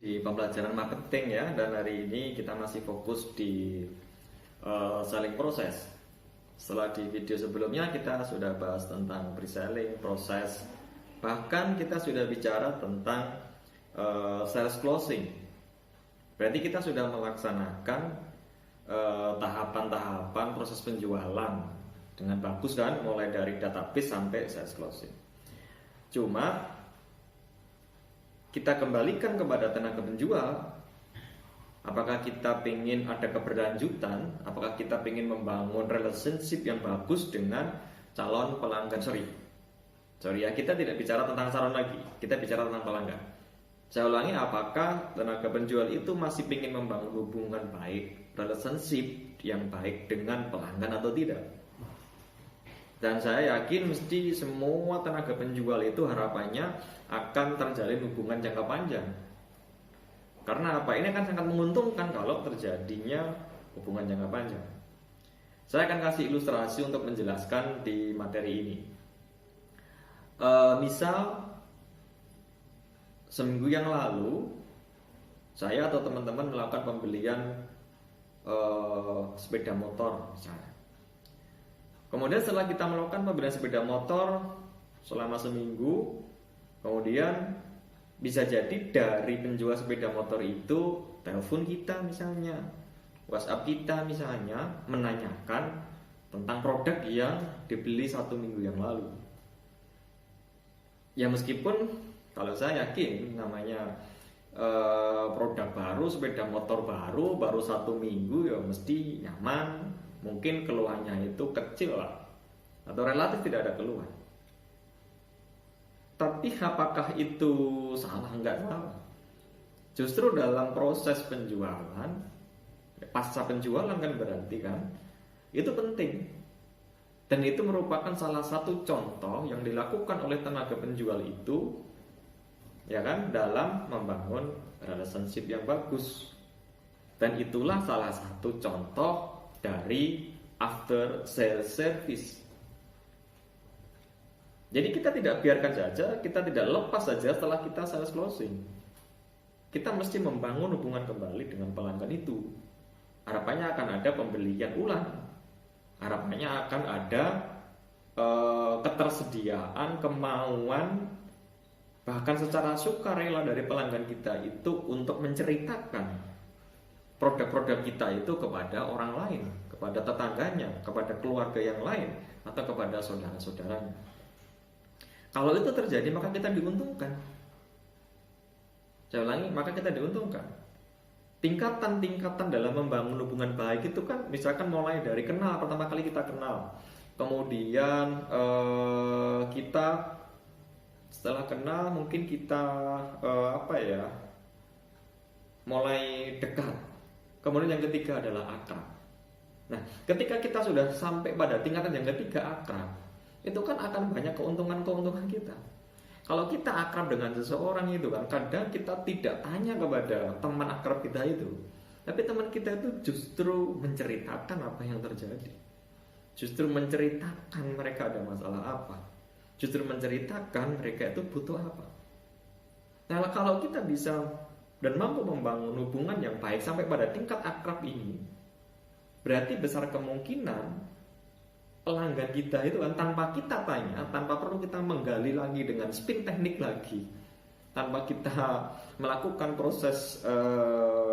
Di pembelajaran marketing ya, dan hari ini kita masih fokus di selling proses. Setelah di video sebelumnya kita sudah bahas tentang pre-selling, proses, bahkan kita sudah bicara tentang sales closing. Berarti kita sudah melaksanakan tahapan-tahapan proses penjualan dengan bagus kan, mulai dari database sampai sales closing. Cuma kita kembalikan kepada tenaga penjual. Apakah kita ingin ada keberlanjutan? Apakah kita ingin membangun relationship yang bagus dengan calon pelanggan? Sorry ya, kita tidak bicara tentang calon lagi, kita bicara tentang pelanggan. Saya ulangi, apakah tenaga penjual itu masih ingin membangun hubungan baik, relationship yang baik dengan pelanggan atau tidak? Dan saya yakin mesti semua tenaga penjual itu harapannya akan terjalin hubungan jangka panjang. Karena apa? Ini akan sangat menguntungkan kalau terjadinya hubungan jangka panjang. Saya akan kasih ilustrasi untuk menjelaskan di materi ini. Misal seminggu yang lalu saya atau teman-teman melakukan pembelian sepeda motor misalnya. Kemudian setelah kita melakukan pembelian sepeda motor selama seminggu, kemudian bisa jadi dari penjual sepeda motor itu telepon kita misalnya, WhatsApp kita misalnya, menanyakan tentang produk yang dibeli 1 minggu yang lalu. Ya meskipun kalau saya yakin namanya produk baru, sepeda motor baru 1 minggu ya mesti nyaman. Mungkin keluhannya itu kecil lah, atau relatif tidak ada keluhan. Tapi apakah itu salah? Enggak salah. Justru dalam proses penjualan, pasca penjualan kan berarti kan, itu penting. Dan itu merupakan salah satu contoh yang dilakukan oleh tenaga penjual itu, ya kan, dalam membangun relationship yang bagus. Dan itulah salah satu contoh dari after sales service. Jadi kita tidak biarkan saja, kita tidak lepas saja setelah kita sales closing. Kita mesti membangun hubungan kembali dengan pelanggan itu. Harapannya akan ada pembelian ulang. Harapannya akan ada ketersediaan, kemauan, bahkan secara sukarela dari pelanggan kita itu untuk menceritakan produk-produk kita itu kepada orang lain, kepada tetangganya, kepada keluarga yang lain, atau kepada saudara-saudaranya. Kalau itu terjadi maka kita diuntungkan. Saya ulangi, maka kita diuntungkan. Tingkatan-tingkatan dalam membangun hubungan baik itu kan misalkan mulai dari kenal, pertama kali kita kenal. Kemudian kita setelah kenal mungkin kita mulai dekat. Kemudian yang ketiga adalah akrab. Nah, ketika kita sudah sampai pada tingkatan yang ketiga akrab, itu kan akan banyak keuntungan-keuntungan kita. Kalau kita akrab dengan seseorang itu kan, kadang kita tidak tanya kepada teman akrab kita itu, tapi teman kita itu justru menceritakan apa yang terjadi. Justru menceritakan mereka ada masalah apa. Justru menceritakan mereka itu butuh apa. Nah, kalau kita bisa dan mampu membangun hubungan yang baik sampai pada tingkat akrab ini, berarti besar kemungkinan pelanggan kita itu kan tanpa kita tanya, tanpa perlu kita menggali lagi dengan spin teknik lagi, tanpa kita melakukan proses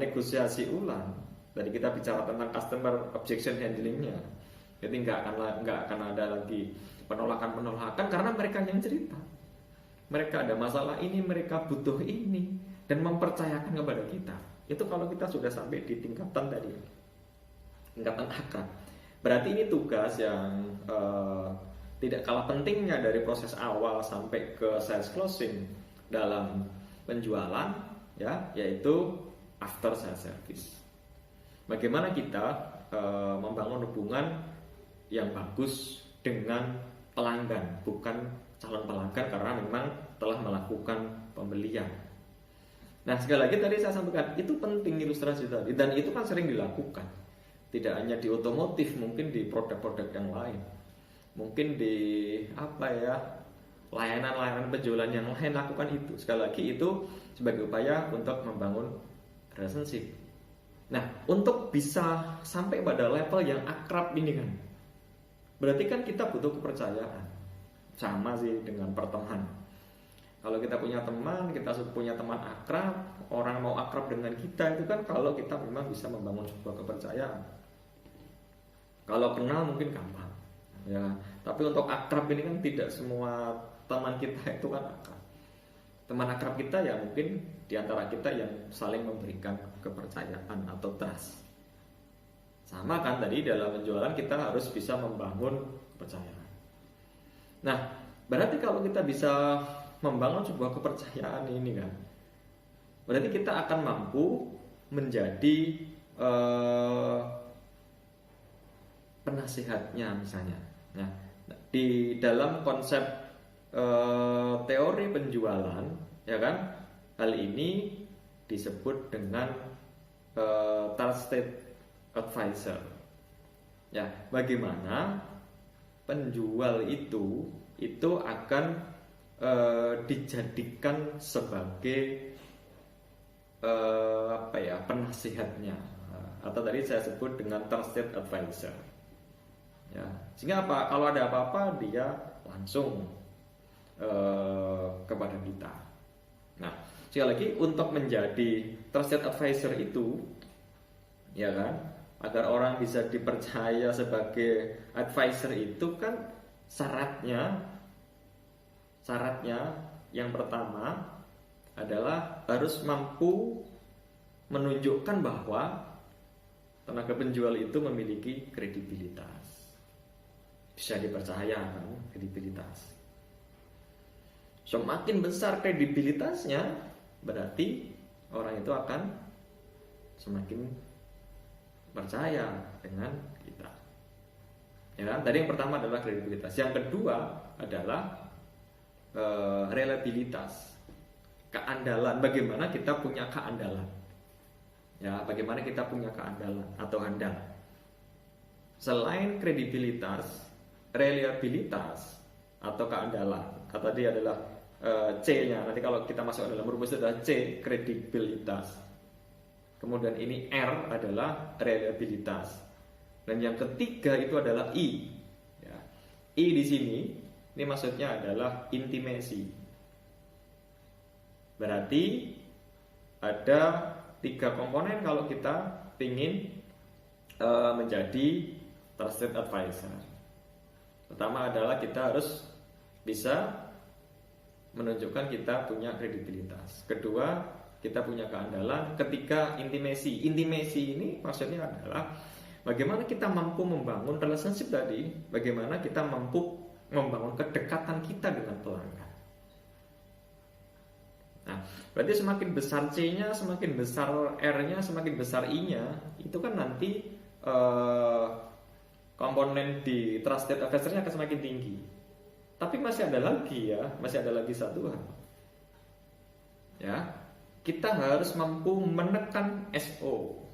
negosiasi ulang. Tadi kita bicara tentang customer objection handlingnya, jadi nggak akan ada lagi penolakan karena mereka yang cerita. Mereka ada masalah ini, mereka butuh ini, dan mempercayakan kepada kita. Itu kalau kita sudah sampai di tingkatan tadi, tingkatan akrab. Berarti ini tugas yang tidak kalah pentingnya dari proses awal sampai ke sales closing dalam penjualan, ya, yaitu after sales service. Bagaimana kita membangun hubungan yang bagus dengan pelanggan, bukan calon pelanggan karena memang telah melakukan pembelian. Nah, sekali lagi tadi saya sampaikan, itu penting ilustrasi tadi, dan itu kan sering dilakukan. Tidak hanya di otomotif, mungkin di produk-produk yang lain. Mungkin di layanan-layanan penjualan yang lain lakukan itu. Sekali lagi itu sebagai upaya untuk membangun relationship. Nah, untuk bisa sampai pada level yang akrab ini kan, berarti kan kita butuh kepercayaan. Sama sih dengan pertemanan. Kalau kita punya teman, kita punya teman akrab, orang mau akrab dengan kita itu kan kalau kita memang bisa membangun sebuah kepercayaan. Kalau kenal mungkin gampang, ya. Tapi untuk akrab ini kan tidak semua teman kita itu kan akrab. Teman akrab kita ya mungkin diantara kita yang saling memberikan kepercayaan atau trust. Sama kan tadi dalam penjualan kita harus bisa membangun kepercayaan. Nah, berarti kalau kita bisa membangun sebuah kepercayaan ini kan, berarti kita akan mampu menjadi penasihatnya misalnya. Nah, di dalam konsep teori penjualan, ya kan, hal ini disebut dengan trusted advisor. Ya, bagaimana penjual itu akan dijadikan sebagai penasihatnya, atau tadi saya sebut dengan trusted advisor. Ya, sehingga apa? Kalau ada apa-apa dia langsung kepada kita. Nah, sekali lagi untuk menjadi trusted advisor itu, ya kan, agar orang bisa dipercaya sebagai advisor itu kan syaratnya yang pertama adalah harus mampu menunjukkan bahwa tenaga penjual itu memiliki kredibilitas, bisa dipercaya kan, kredibilitas. Semakin besar kredibilitasnya, berarti orang itu akan semakin percaya dengan kita. Ya kan? Tadi yang pertama adalah kredibilitas. Yang kedua adalah reliabilitas, keandalan. Bagaimana kita punya keandalan? Ya, bagaimana kita punya keandalan atau handal? Selain kredibilitas, reliabilitas atau keandalan. Tadi adalah C-nya. Nanti kalau kita masuk dalam rumus itu adalah C, kredibilitas. Kemudian ini R adalah reliabilitas. Dan yang ketiga itu adalah I. Ya. I di sini ini maksudnya adalah intimacy. Berarti ada 3 komponen kalau kita ingin menjadi trusted advisor. Pertama adalah kita harus bisa menunjukkan kita punya kredibilitas. Kedua, kita punya keandalan. Ketiga, intimacy. Intimacy ini maksudnya adalah bagaimana kita mampu membangun relationship tadi, bagaimana kita mampu membangun kedekatan kita dengan pelanggan. Nah, berarti semakin besar C-nya, semakin besar R-nya, semakin besar I-nya, itu kan nanti komponen di trusted advisor-nya akan semakin tinggi. Tapi masih ada lagi satu hal. Ya, kita harus mampu menekan SO.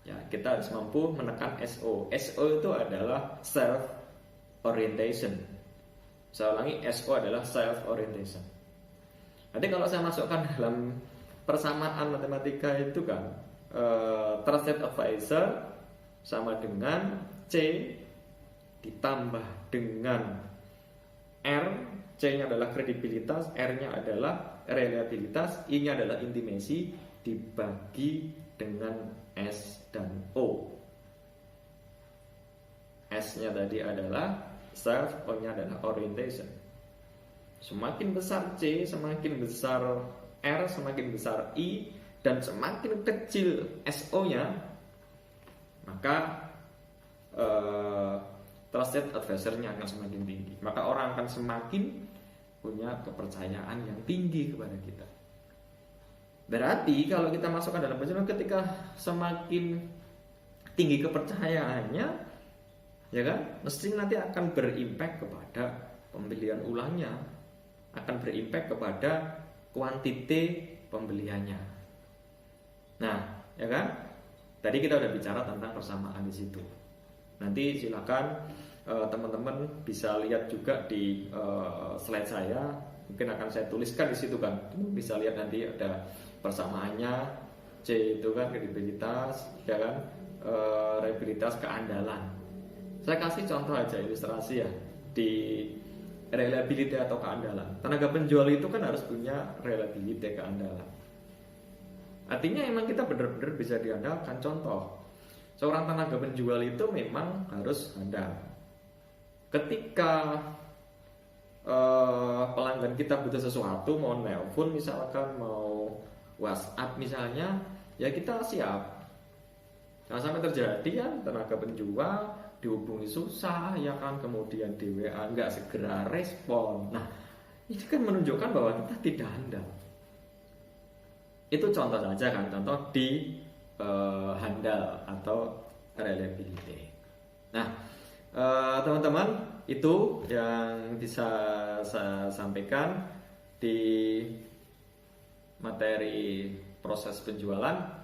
Ya, kita harus mampu menekan SO. SO itu adalah self orientation. Saya ulangi, SO adalah self orientation. Nanti kalau saya masukkan dalam persamaan matematika itu kan, trusted advisor sama dengan C ditambah dengan R. C-nya adalah kredibilitas, R-nya adalah reliabilitas, I-nya adalah intimacy, dibagi dengan S dan O. S-nya tadi adalah self, O-nya adalah orientation. Semakin besar C, semakin besar R, semakin besar I, dan semakin kecil SO-nya, maka trusted advisor-nya akan semakin tinggi. Maka orang akan semakin punya kepercayaan yang tinggi kepada kita. Berarti kalau kita masukkan dalam penjualan, ketika semakin tinggi kepercayaannya, ya kan, mesti nanti akan berimpact kepada pembelian ulangnya, akan berimpact kepada kuantiti pembeliannya. Nah, ya kan, tadi kita udah bicara tentang persamaan di situ. Nanti silakan teman-teman bisa lihat juga di slide saya, mungkin akan saya tuliskan di situ kan, bisa lihat nanti ada persamaannya. C itu kan kredibilitas, ya kan, reliabilitas, keandalan. Saya kasih contoh aja ilustrasi ya di reliability atau keandalan. Tenaga penjual itu kan harus punya reliability, keandalan. Artinya emang kita benar-benar bisa diandalkan. Contoh, seorang tenaga penjual itu memang harus handal. Ketika pelanggan kita butuh sesuatu, mau nelpon misalkan, mau WhatsApp misalnya, ya kita siap. Jangan sampai terjadi kan tenaga penjual dihubungi susah, ya kan, kemudian di WA nggak segera respon. Nah, ini kan menunjukkan bahwa kita tidak handal. Itu contoh saja kan, contoh di handal atau reliability. Nah, teman-teman, itu yang bisa saya sampaikan di materi proses penjualan.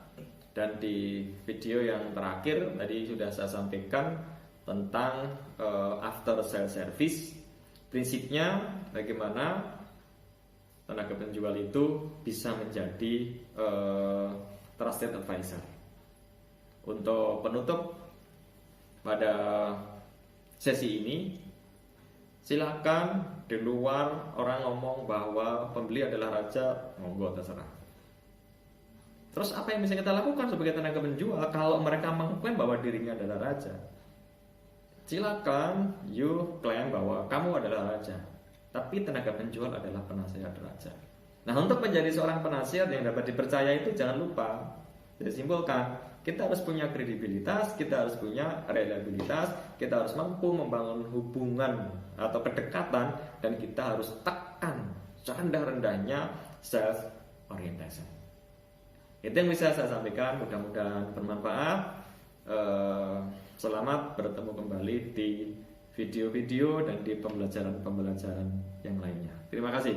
Dan di video yang terakhir tadi sudah saya sampaikan tentang after sales service. Prinsipnya bagaimana tenaga penjual itu bisa menjadi trusted advisor. Untuk penutup pada sesi ini, silakan di luar orang ngomong bahwa pembeli adalah raja, monggo terserah. Terus apa yang bisa kita lakukan sebagai tenaga penjual kalau mereka mengklaim bahwa dirinya adalah raja? Silakan you klaim bahwa kamu adalah raja, tapi tenaga penjual adalah penasihat raja. Nah, untuk menjadi seorang penasihat yang dapat dipercaya itu jangan lupa, saya simpulkan, kita harus punya kredibilitas, kita harus punya reliabilitas, kita harus mampu membangun hubungan atau kedekatan, dan kita harus tekan serendah-rendahnya self orientation. Itu yang bisa saya sampaikan, mudah-mudahan bermanfaat. Selamat bertemu kembali di video-video dan di pembelajaran-pembelajaran yang lainnya. Terima kasih.